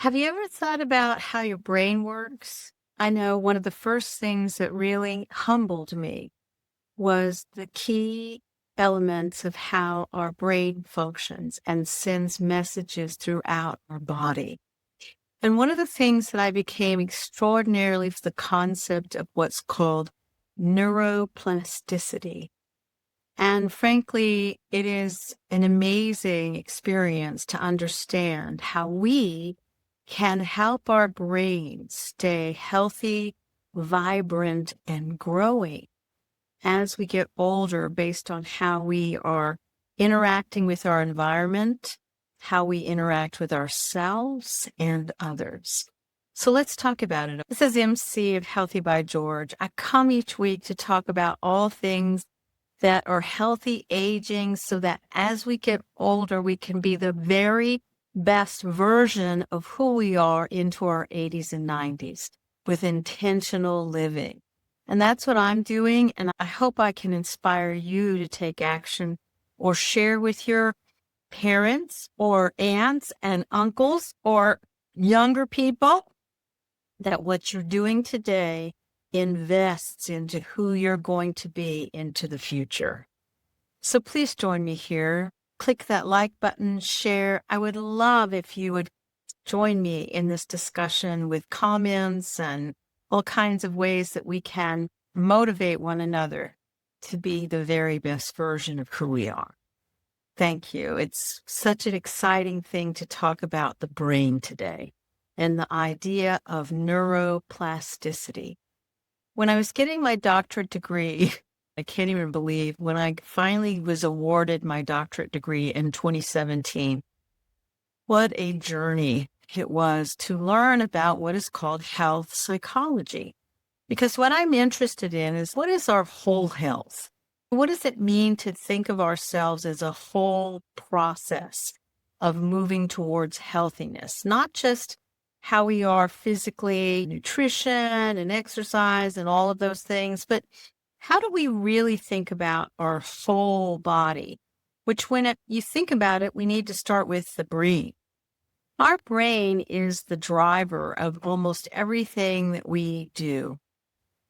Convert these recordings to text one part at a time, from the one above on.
Have you ever thought about how your brain works? I know one of the first things that really humbled me was the key elements of how our brain functions and sends messages throughout our body. And one of the things that I became extraordinarily the concept of what's called neuroplasticity. And frankly, it is an amazing experience to understand how we can help our brains stay healthy, vibrant, and growing as we get older based on how we are interacting with our environment, how we interact with ourselves and others. So let's talk about it. This is MC of Healthy by George. I come each week to talk about all things that are healthy aging so that as we get older, we can be the very best version of who we are into our 80s and 90s with intentional living. And that's what I'm doing. And I hope I can inspire you to take action or share with your parents or aunts and uncles or younger people that what you're doing today invests into who you're going to be into the future. So please join me here. Click that like button, share. I would love if you would join me in this discussion with comments and all kinds of ways that we can motivate one another to be the very best version of who we are. Thank you. It's such an exciting thing to talk about the brain today and the idea of neuroplasticity. When I was getting my doctorate degree, I can't even believe when I finally was awarded my doctorate degree in 2017, what a journey it was to learn about what is called health psychology. Because what I'm interested in is what is our whole health? What does it mean to think of ourselves as a whole process of moving towards healthiness, not just how we are physically, nutrition and exercise and all of those things, but how do we really think about our whole body? Which you think about it, we need to start with the brain. Our brain is the driver of almost everything that we do.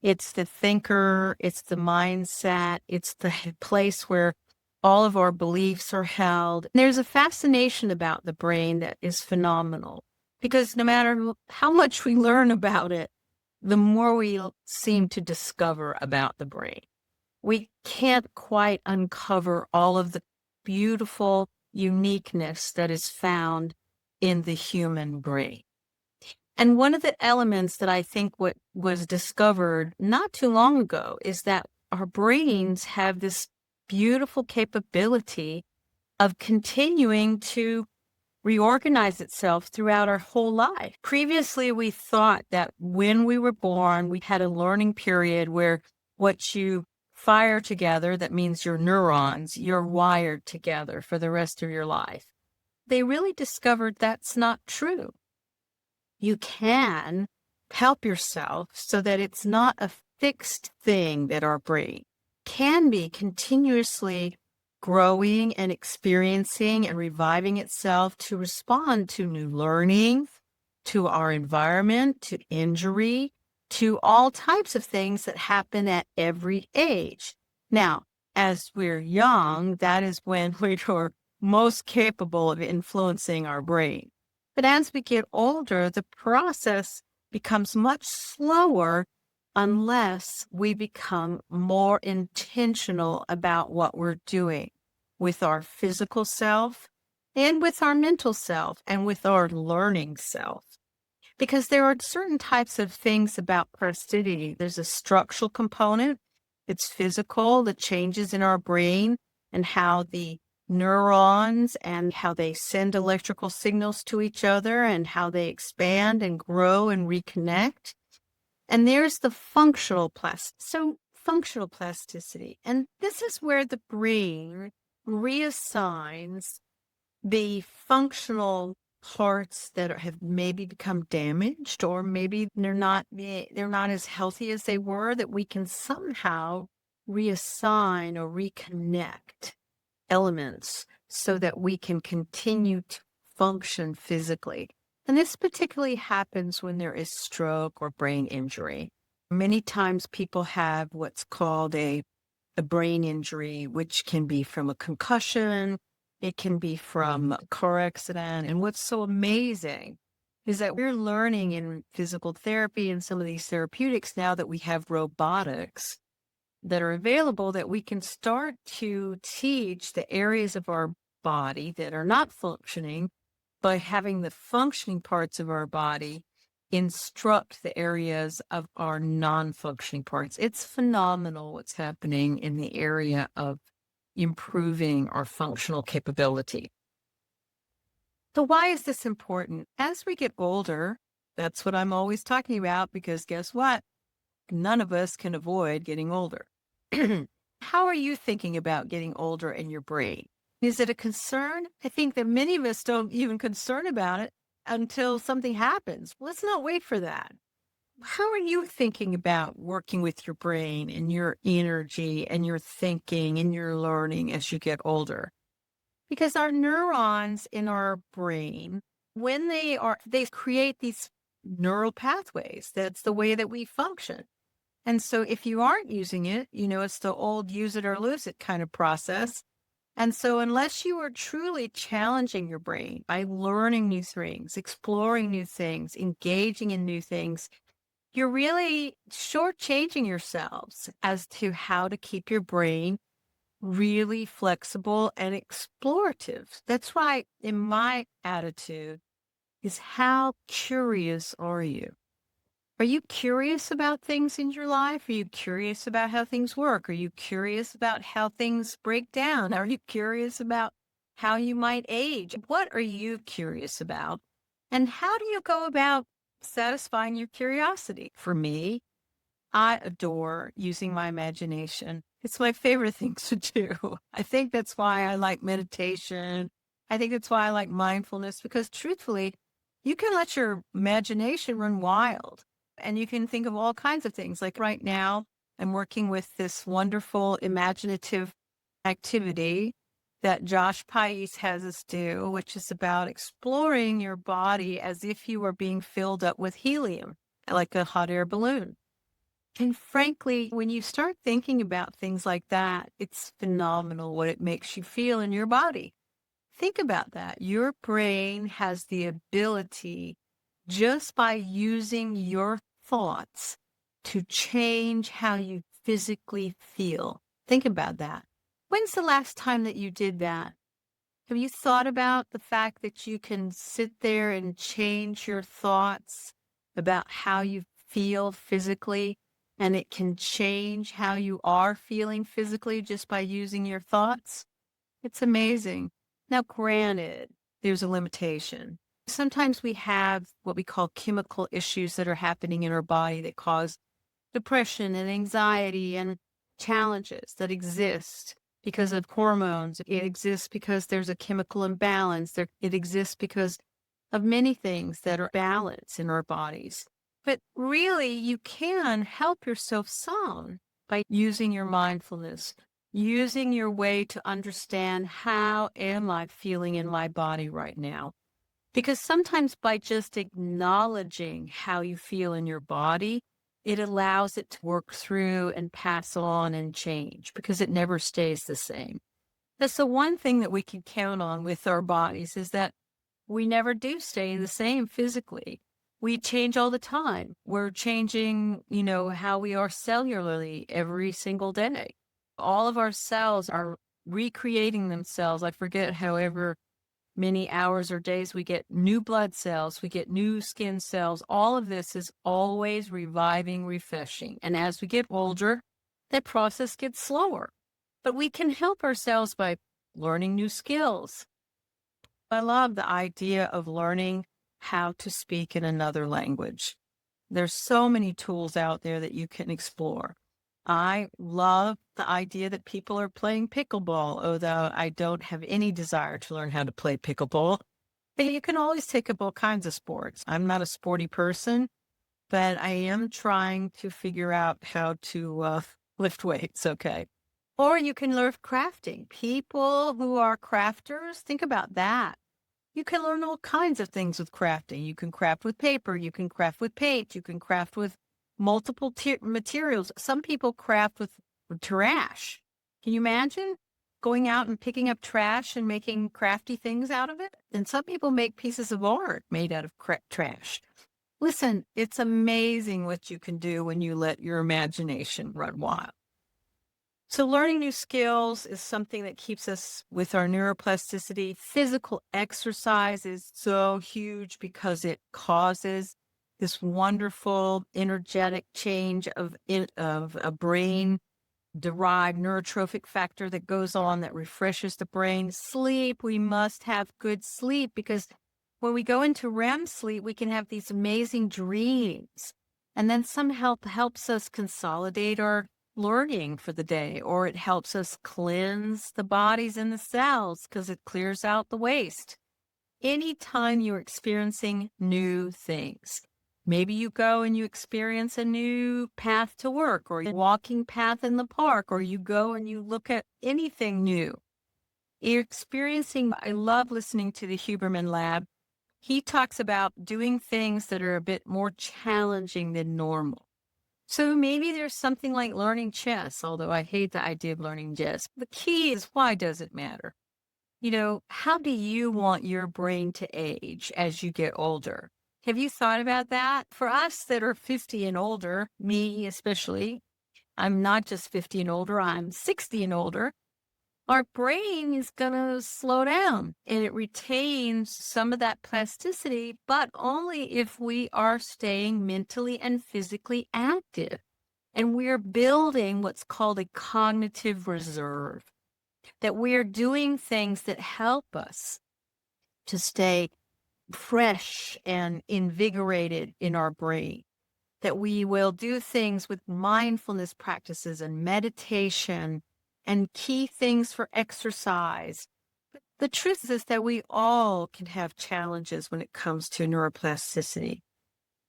It's the thinker, it's the mindset, it's the place where all of our beliefs are held. There's a fascination about the brain that is phenomenal because no matter how much we learn about it, the more we seem to discover about the brain. We can't quite uncover all of the beautiful uniqueness that is found in the human brain. And one of the elements that I think what was discovered not too long ago is that our brains have this beautiful capability of continuing to reorganize itself throughout our whole life. Previously, we thought that when we were born, we had a learning period where what you fire together, that means your neurons, you're wired together for the rest of your life. They really discovered that's not true. You can help yourself so that it's not a fixed thing that our brain can be continuously growing and experiencing and reviving itself to respond to new learning, to our environment, to injury, to all types of things that happen at every age. Now, as we're young, that is when we're most capable of influencing our brain. But as we get older, the process becomes much slower unless we become more intentional about what we're doing with our physical self and with our mental self and with our learning self. Because there are certain types of things about plasticity. There's a structural component. It's physical, the changes in our brain and how the neurons and how they send electrical signals to each other and how they expand and grow and reconnect. And there's the functional plasticity. And this is where the brain reassigns the functional parts that have maybe become damaged or maybe they're not as healthy as they were, that we can somehow reassign or reconnect elements so that we can continue to function physically. And this particularly happens when there is stroke or brain injury. Many times people have what's called a brain injury, which can be from a concussion, it can be from a car accident. And what's so amazing is that we're learning in physical therapy and some of these therapeutics now that we have robotics that are available that we can start to teach the areas of our body that are not functioning by having the functioning parts of our body instruct the areas of our non-functioning parts. It's phenomenal what's happening in the area of improving our functional capability. So why is this important? As we get older, that's what I'm always talking about, because guess what? None of us can avoid getting older. How are you thinking about getting older in your brain? Is it a concern? I think that many of us don't even concern about it until something happens. Let's not wait for that. How are you thinking about working with your brain and your energy and your thinking and your learning as you get older? Because our neurons in our brain, when they create these neural pathways. That's the way that we function. And so if you aren't using it, it's the old use it or lose it kind of process. And so unless you are truly challenging your brain by learning new things, exploring new things, engaging in new things, you're really shortchanging yourselves as to how to keep your brain really flexible and explorative. That's why, in my attitude, is how curious are you? Are you curious about things in your life? Are you curious about how things work? Are you curious about how things break down? Are you curious about how you might age? What are you curious about? And how do you go about satisfying your curiosity? For me, I adore using my imagination. It's my favorite thing to do. I think that's why I like meditation. I think that's why I like mindfulness, because truthfully, you can let your imagination run wild and you can think of all kinds of things. Like right now, I'm working with this wonderful imaginative activity that Josh Pais has us do, which is about exploring your body as if you were being filled up with helium, like a hot air balloon. And frankly, when you start thinking about things like that, it's phenomenal what it makes you feel in your body. Think about that. Your brain has the ability, just by using your thoughts, to change how you physically feel. Think about that. When's the last time that you did that? Have you thought about the fact that you can sit there and change your thoughts about how you feel physically, and it can change how you are feeling physically just by using your thoughts? It's amazing. Now, granted, there's a limitation. Sometimes we have what we call chemical issues that are happening in our body that cause depression and anxiety and challenges that exist because of hormones. It exists because there's a chemical imbalance. It exists because of many things that are balanced in our bodies. But really, you can help yourself some by using your mindfulness, using your way to understand, how am I feeling in my body right now? Because sometimes by just acknowledging how you feel in your body, it allows it to work through and pass on and change, because it never stays the same. That's the one thing that we can count on with our bodies, is that we never do stay the same physically. We change all the time. We're changing, how we are cellularly every single day. All of our cells are recreating themselves. I forget however many hours or days we get new blood cells, we get new skin cells. All of this is always reviving, refreshing. And as we get older, that process gets slower. But we can help ourselves by learning new skills. I love the idea of learning how to speak in another language. There's so many tools out there that you can explore. I love the idea that people are playing pickleball, although I don't have any desire to learn how to play pickleball. But you can always take up all kinds of sports. I'm not a sporty person, but I am trying to figure out how to lift weights, okay? Or you can learn crafting. People who are crafters, think about that. You can learn all kinds of things with crafting. You can craft with paper, you can craft with paint, you can craft with multiple materials. Some people craft with trash. Can you imagine going out and picking up trash and making crafty things out of it? And some people make pieces of art made out of trash. Listen, it's amazing what you can do when you let your imagination run wild. So learning new skills is something that keeps us with our neuroplasticity. Physical exercise is so huge because it causes this wonderful energetic change of a brain derived neurotrophic factor that goes on that refreshes the brain. Sleep, we must have good sleep because when we go into REM sleep, we can have these amazing dreams. And then some helps us consolidate our learning for the day, or it helps us cleanse the bodies and the cells because it clears out the waste. Anytime you're experiencing new things, maybe you go and you experience a new path to work or a walking path in the park, or you go and you look at anything new. You're experiencing, I love listening to the Huberman Lab. He talks about doing things that are a bit more challenging than normal. So maybe there's something like learning chess, although I hate the idea of learning chess. The key is, why does it matter? How do you want your brain to age as you get older? Have you thought about that? For us that are 50 and older, me especially, I'm not just 50 and older, I'm 60 and older. Our brain is going to slow down and it retains some of that plasticity, but only if we are staying mentally and physically active. And we're building what's called a cognitive reserve, that we're doing things that help us to stay fresh and invigorated in our brain, that we will do things with mindfulness practices and meditation and key things for exercise. The truth is that we all can have challenges when it comes to neuroplasticity.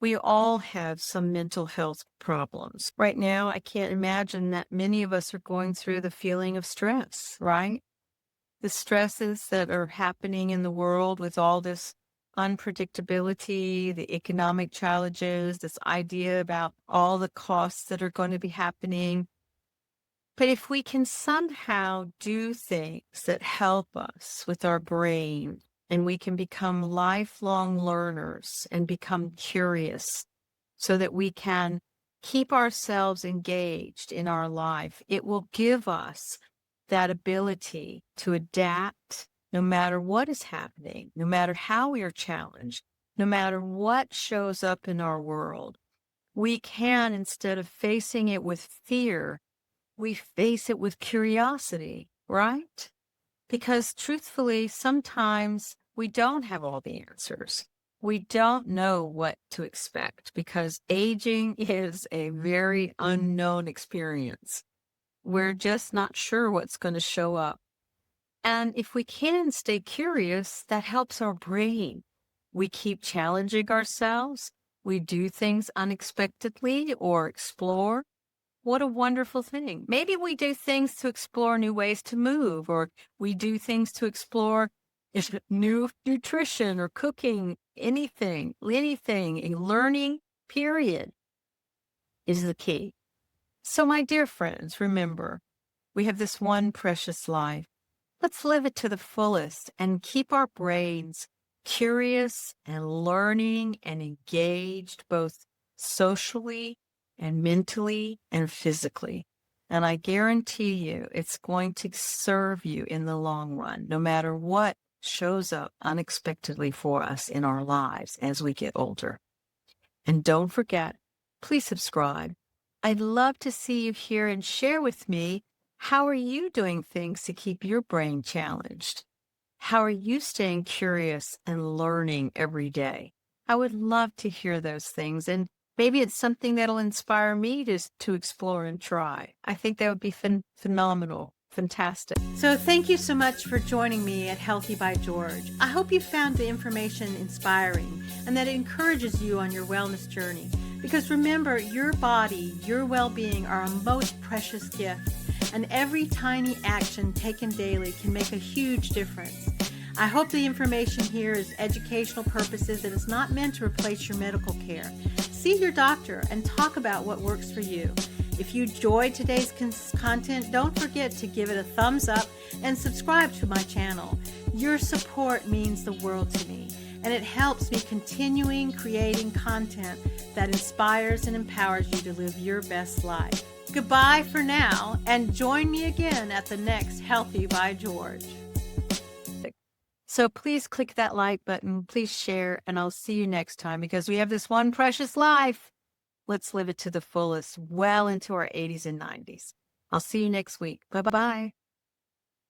We all have some mental health problems. Right now, I can't imagine that many of us are going through the feeling of stress, right? The stresses that are happening in the world with all this unpredictability, the economic challenges, this idea about all the costs that are going to be happening. But if we can somehow do things that help us with our brain, and we can become lifelong learners and become curious so that we can keep ourselves engaged in our life, it will give us that ability to adapt no matter what is happening, no matter how we are challenged, no matter what shows up in our world. We can, instead of facing it with fear, we face it with curiosity, right? Because truthfully, sometimes we don't have all the answers. We don't know what to expect because aging is a very unknown experience. We're just not sure what's going to show up. And if we can stay curious, that helps our brain. We keep challenging ourselves. We do things unexpectedly or explore. What a wonderful thing. Maybe we do things to explore new ways to move, or we do things to explore new nutrition or cooking, anything, learning, period, is the key. So my dear friends, remember, we have this one precious life. Let's live it to the fullest and keep our brains curious and learning and engaged both socially and mentally and physically. And I guarantee you it's going to serve you in the long run, no matter what shows up unexpectedly for us in our lives as we get older. And don't forget, please subscribe. I'd love to see you here and share with me, how are you doing things to keep your brain challenged? How are you staying curious and learning every day? I would love to hear those things, and maybe it's something that'll inspire me to explore and try. I think that would be phenomenal. Fantastic. So thank you so much for joining me at Healthy by George. I hope you found the information inspiring and that it encourages you on your wellness journey. Because remember, your body, your well-being are a most precious gift, and every tiny action taken daily can make a huge difference. I hope the information here is educational purposes and is not meant to replace your medical care. See your doctor and talk about what works for you. If you enjoyed today's content, don't forget to give it a thumbs up and subscribe to my channel. Your support means the world to me, and it helps me continuing creating content that inspires and empowers you to live your best life. Goodbye for now, and join me again at the next Healthy by George. So please click that like button, please share, and I'll see you next time, because we have this one precious life. Let's live it to the fullest, well into our 80s and 90s. I'll see you next week. Bye-bye.